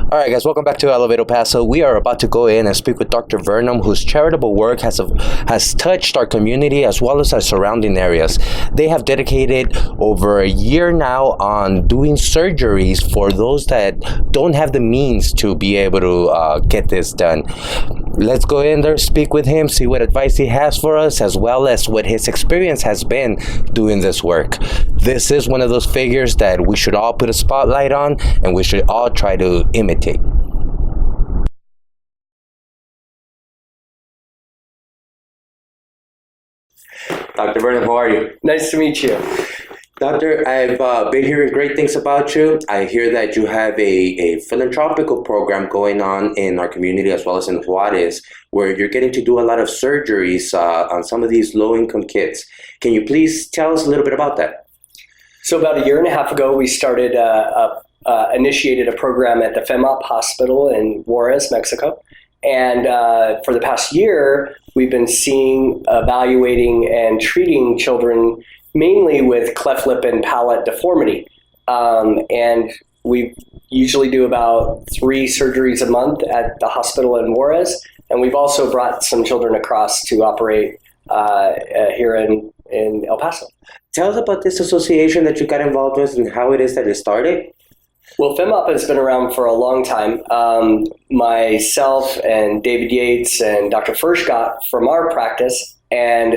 All right, guys, welcome back to Elevate El Paso. We are about to go in and speak with Dr. Vernon, whose charitable work has touched our community as well as our surrounding areas. They have dedicated over a year now on doing surgeries for those that don't have the means to be able to get this done. Let's go in there, speak with him, see what advice he has for us, as well as what his experience has been doing this work. This is one of those figures that we should all put a spotlight on, and we should all try to imitate. Dr. Vernon, how are you? Nice to meet you. Doctor, I've been hearing great things about you. I hear that you have a philanthropical program going on in our community as well as in Juarez, where you're getting to do a lot of surgeries on some of these low-income kids. Can you please tell us a little bit about that? So about a year and a half ago, we started initiated a program at the FEMOP hospital in Juarez, Mexico. And for the past year, we've been evaluating, and treating children mainly with cleft lip and palate deformity. And we usually do about 3 surgeries a month at the hospital in Juarez. And we've also brought some children across to operate here in El Paso. Tell us about this association that you got involved with and how it is that it started. Well, FEMOP has been around for a long time. Myself and David Yates and Dr. Furschgott from our practice, and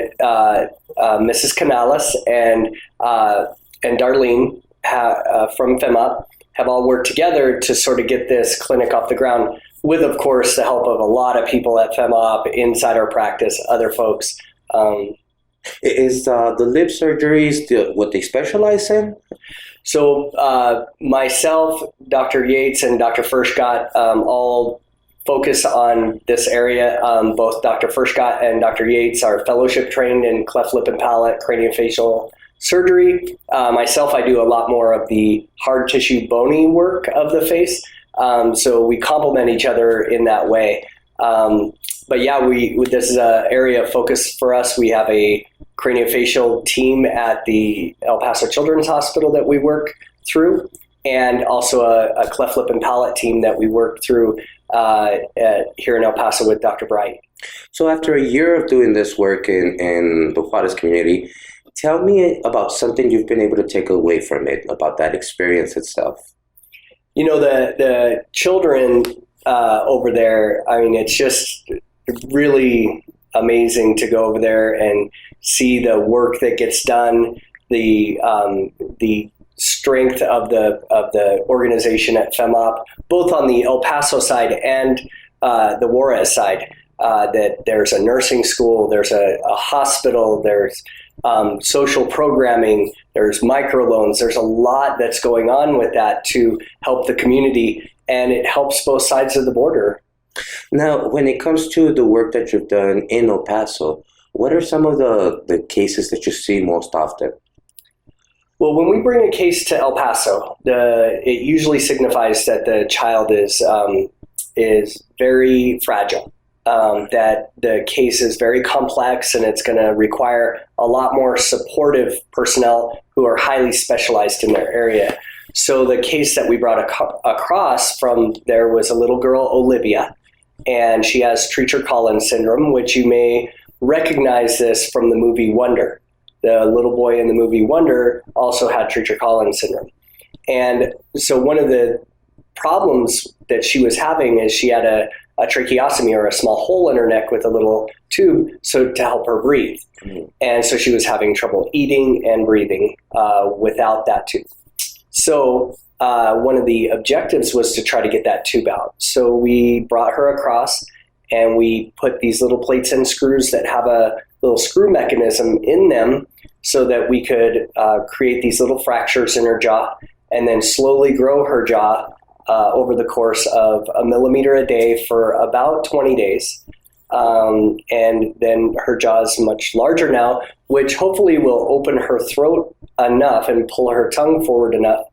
Mrs. Canales and Darlene from FEMOP have all worked together to sort of get this clinic off the ground, with, of course, the help of a lot of people at FEMOP, inside our practice, other folks. Is the lip surgeries what they specialize in? So myself, Dr. Yates, and Dr. Furschgott all focus on this area. Both Dr. Furschgott and Dr. Yates are fellowship trained in cleft lip and palate craniofacial surgery. Myself, I do a lot more of the hard tissue bony work of the face. So we complement each other in that way. But yeah, this is an area of focus for us. We have a craniofacial team at the El Paso Children's Hospital that we work through, and also a cleft lip and palate team that we work through here in El Paso with Dr. Bright. So after a year of doing this work in the Juarez community, tell me about something you've been able to take away from it, about that experience itself. You know, the children over there, I mean, it's just really amazing to go over there and see the work that gets done, the strength of the organization at FEMOP, both on the El Paso side and the Juarez side. That there's a nursing school, there's a hospital, there's social programming, there's microloans. There's a lot that's going on with that to help the community, and it helps both sides of the border. Now, when it comes to the work that you've done in El Paso, what are some of the cases that you see most often? Well, when we bring a case to El Paso, it usually signifies that the child is very fragile, that the case is very complex, and it's going to require a lot more supportive personnel who are highly specialized in their area. So the case that we brought across from there was a little girl, Olivia, and she has Treacher-Collins syndrome, which you may recognize this from the movie Wonder. The little boy in the movie Wonder also had Treacher-Collins syndrome. And so one of the problems that she was having is she had a tracheostomy, or a small hole in her neck with a little tube, so to help her breathe. Mm-hmm. And so she was having trouble eating and breathing without that tube. So one of the objectives was to try to get that tube out. So we brought her across, and we put these little plates and screws that have a little screw mechanism in them, so that we could create these little fractures in her jaw, and then slowly grow her jaw over the course of 1 millimeter a day for about 20 days. And then her jaw is much larger now, which hopefully will open her throat enough and pull her tongue forward enough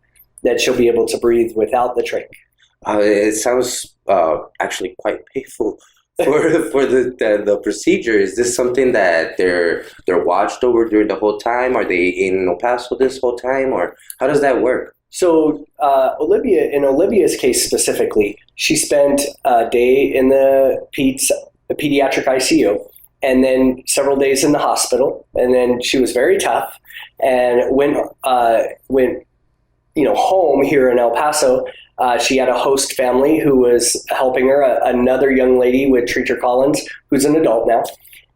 that she'll be able to breathe without the trach. It sounds actually quite painful for the procedure. Is this something that they're watched over during the whole time? Are they in El Paso this whole time, or how does that work? So Olivia's case specifically, she spent a day in the pediatric ICU, and then several days in the hospital, and then she was very tough, and went home here in El Paso. She had a host family who was helping her, another young lady with Treacher Collins, who's an adult now,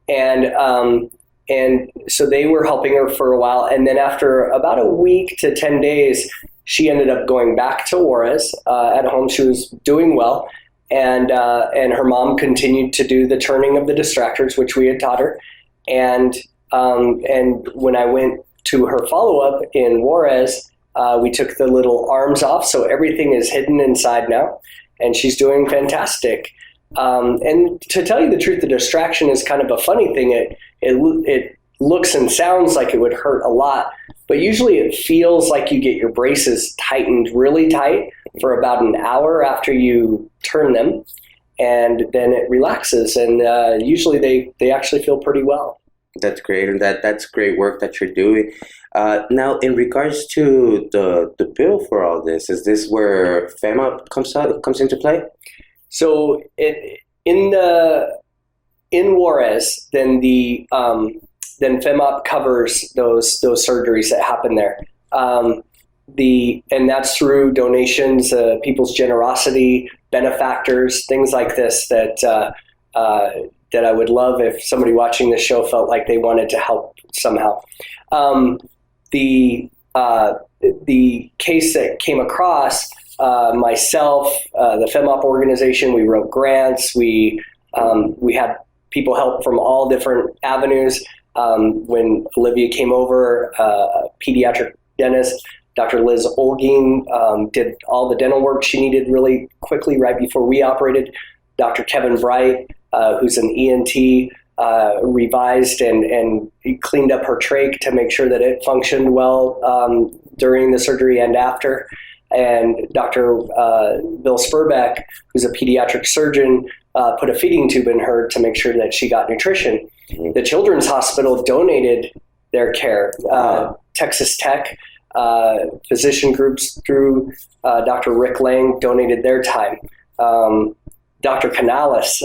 and so they were helping her for a while, and then after about a week to 10 days, she ended up going back to Juarez. At home, she was doing well, and her mom continued to do the turning of the distractors, which we had taught her. And when I went to her follow-up in Juarez, we took the little arms off, so everything is hidden inside now, and she's doing fantastic. And to tell you the truth, the distraction is kind of a funny thing. It looks and sounds like it would hurt a lot, but usually it feels like you get your braces tightened really tight for about an hour after you turn them, and then it relaxes, and usually they actually feel pretty well. That's great, and that's great work that you're doing. Now, in regards to the bill for all this, is this where FEMA comes into play? So in Juarez, then then FEMA covers those surgeries that happen there. And that's through donations, people's generosity, benefactors, things like this that I would love if somebody watching this show felt like they wanted to help somehow. The case that came across, myself, the FEMOP organization, we wrote grants. We had people help from all different avenues. When Olivia came over, a pediatric dentist, Dr. Liz Olgin, did all the dental work she needed really quickly right before we operated. Dr. Kevin Bright, who's an ENT, revised and cleaned up her trach to make sure that it functioned well during the surgery and after. And Dr. Bill Spurbeck, who's a pediatric surgeon, put a feeding tube in her to make sure that she got nutrition. The Children's Hospital donated their care. Texas Tech, physician groups through Dr. Rick Lang donated their time. Dr. Canales,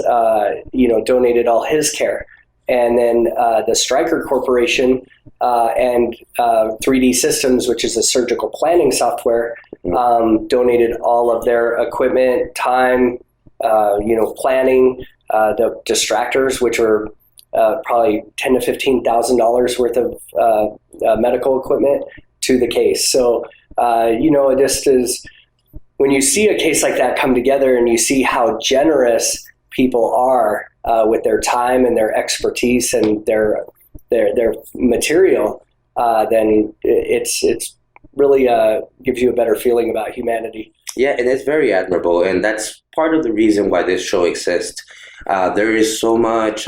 donated all his care. And then the Stryker Corporation and 3D Systems, which is a surgical planning software, donated all of their equipment, time, planning, the distractors, which are probably $10,000 to $15,000 worth of medical equipment to the case. So, it just is, when you see a case like that come together and you see how generous people are with their time and their expertise and their material, then it's really gives you a better feeling about humanity. Yeah, and it's very admirable, and that's part of the reason why this show exists. There is so much,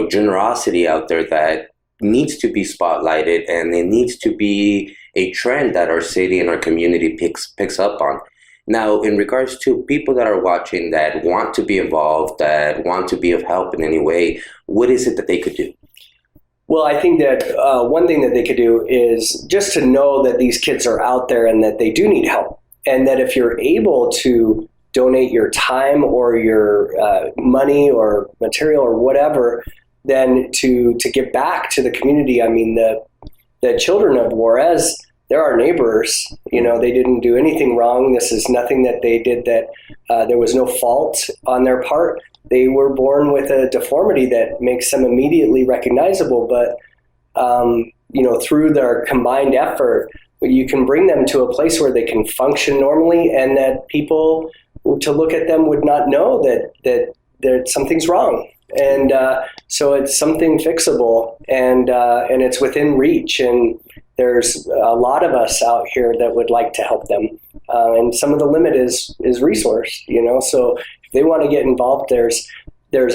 generosity out there that needs to be spotlighted, and it needs to be a trend that our city and our community picks up on. Now, in regards to people that are watching that want to be involved, that want to be of help in any way, what is it that they could do? Well, I think that one thing that they could do is just to know that these kids are out there and that they do need help. And that if you're able to donate your time or your money or material or whatever, then to give back to the community. I mean, the children of Juarez, they're our neighbors. They didn't do anything wrong. This is nothing that they did that there was no fault on their part. They were born with a deformity that makes them immediately recognizable. But, through their combined effort, you can bring them to a place where they can function normally, and that people to look at them would not know that something's wrong. And so it's something fixable, and it's within reach. And there's a lot of us out here that would like to help them. And some of the limit is resource, So if they want to get involved, there's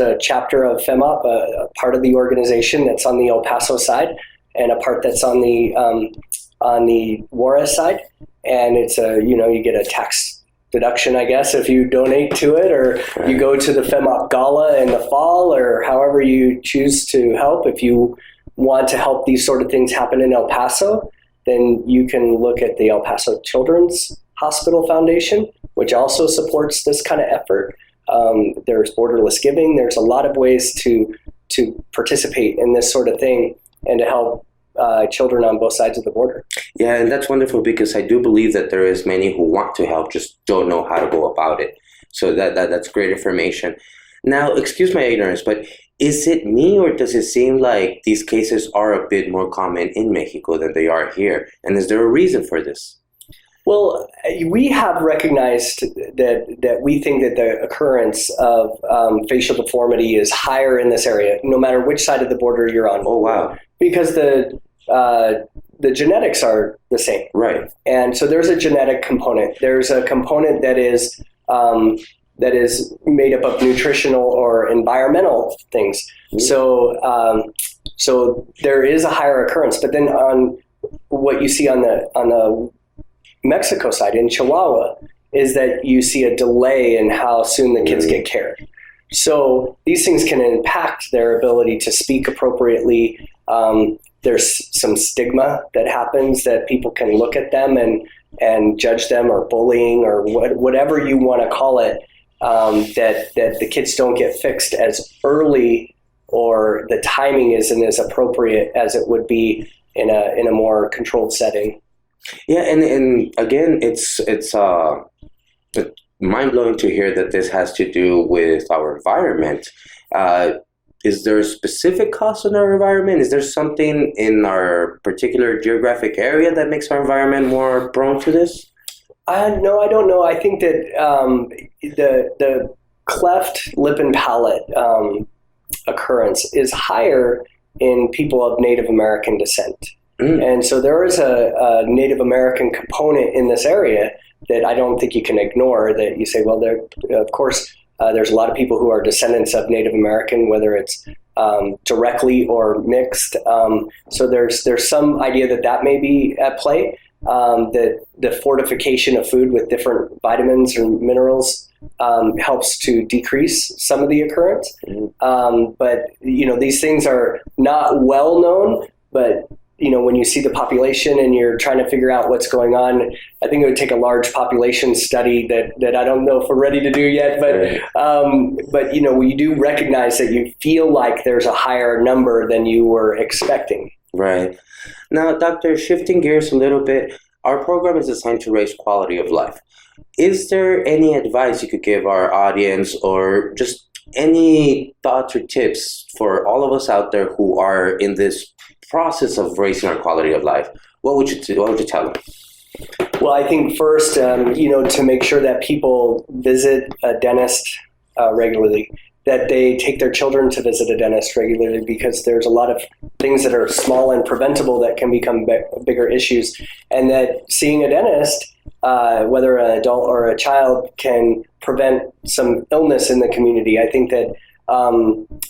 a chapter of FEMOP, a part of the organization that's on the El Paso side, and a part that's on the Juarez side. And it's you get a tax deduction, I guess, if you donate to it, or you go to the FEMOP Gala in the fall, or however you choose to help. If you want to help these sort of things happen in El Paso, then you can look at the El Paso Children's Hospital Foundation, which also supports this kind of effort. There's Borderless Giving. There's a lot of ways to participate in this sort of thing and to help children on both sides of the border. Yeah, and that's wonderful because I do believe that there is many who want to help, just don't know how to go about it. So that's great information. Now, excuse my ignorance, but is it me or does it seem like these cases are a bit more common in Mexico than they are here? And is there a reason for this? Well, we have recognized that we think that the occurrence of facial deformity is higher in this area, no matter which side of the border you're on. Oh, wow. Because the genetics are the same. Right. And so there's a genetic component. There's a component that is made up of nutritional or environmental things. Mm-hmm. So there is a higher occurrence. But then on what you see on the Mexico side in Chihuahua is that you see a delay in how soon the kids get cared. So these things can impact their ability to speak appropriately. There's some stigma that happens that people can look at them and judge them, or bullying, or whatever you want to call it, that the kids don't get fixed as early, or the timing isn't as appropriate as it would be in a more controlled setting. Yeah, and again, it's mind-blowing to hear that this has to do with our environment. Is there a specific cause in our environment? Is there something in our particular geographic area that makes our environment more prone to this? No, I don't know. I think that the cleft lip and palate occurrence is higher in people of Native American descent. And so there is a Native American component in this area that I don't think you can ignore, that you say, well, of course, there's a lot of people who are descendants of Native American, whether it's directly or mixed. So there's some idea that may be at play, that the fortification of food with different vitamins or minerals helps to decrease some of the occurrence. But, these things are not well known, but when you see the population and you're trying to figure out what's going on, I think it would take a large population study that I don't know if we're ready to do yet. But we do recognize that you feel like there's a higher number than you were expecting. Right. Now, Doctor, shifting gears a little bit, our program is designed to raise quality of life. Is there any advice you could give our audience, or just any thoughts or tips for all of us out there who are in this process of raising our quality of life? What would you tell them? Well, I think first, to make sure that people visit a dentist regularly, that they take their children to visit a dentist regularly, because there's a lot of things that are small and preventable that can become bigger issues, and that seeing a dentist, whether an adult or a child, can prevent some illness in the community. I think that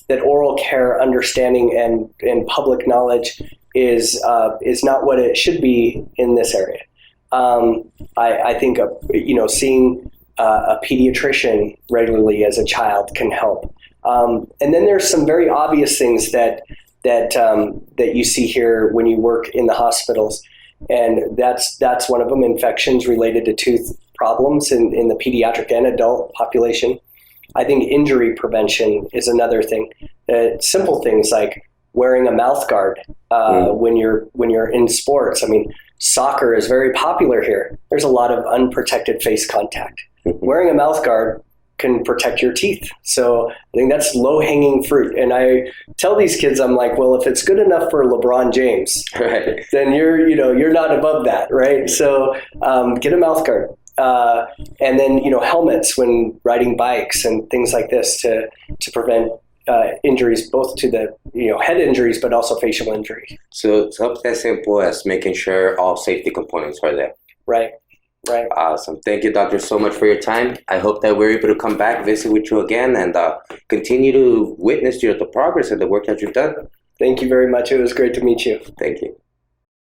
that oral care understanding and public knowledge is not what it should be in this area. I think seeing a pediatrician regularly as a child can help. And then there's some very obvious things that you see here when you work in the hospitals, and that's one of them: infections related to tooth problems in the pediatric and adult population. I think injury prevention is another thing. Simple things like wearing a mouth guard when you're in sports. I mean, soccer is very popular here. There's a lot of unprotected face contact. Wearing a mouth guard can protect your teeth. So I think that's low-hanging fruit. And I tell these kids, I'm like, well, if it's good enough for LeBron James, right, then you're not above that, right? So get a mouth guard. And then, helmets when riding bikes and things like this to prevent injuries, both to the, head injuries, but also facial injury. So it's up as simple as making sure all safety components are there. Right. Awesome. Thank you, Doctor, so much for your time. I hope that we're able to come back, visit with you again, and continue to witness the progress and the work that you've done. Thank you very much. It was great to meet you. Thank you.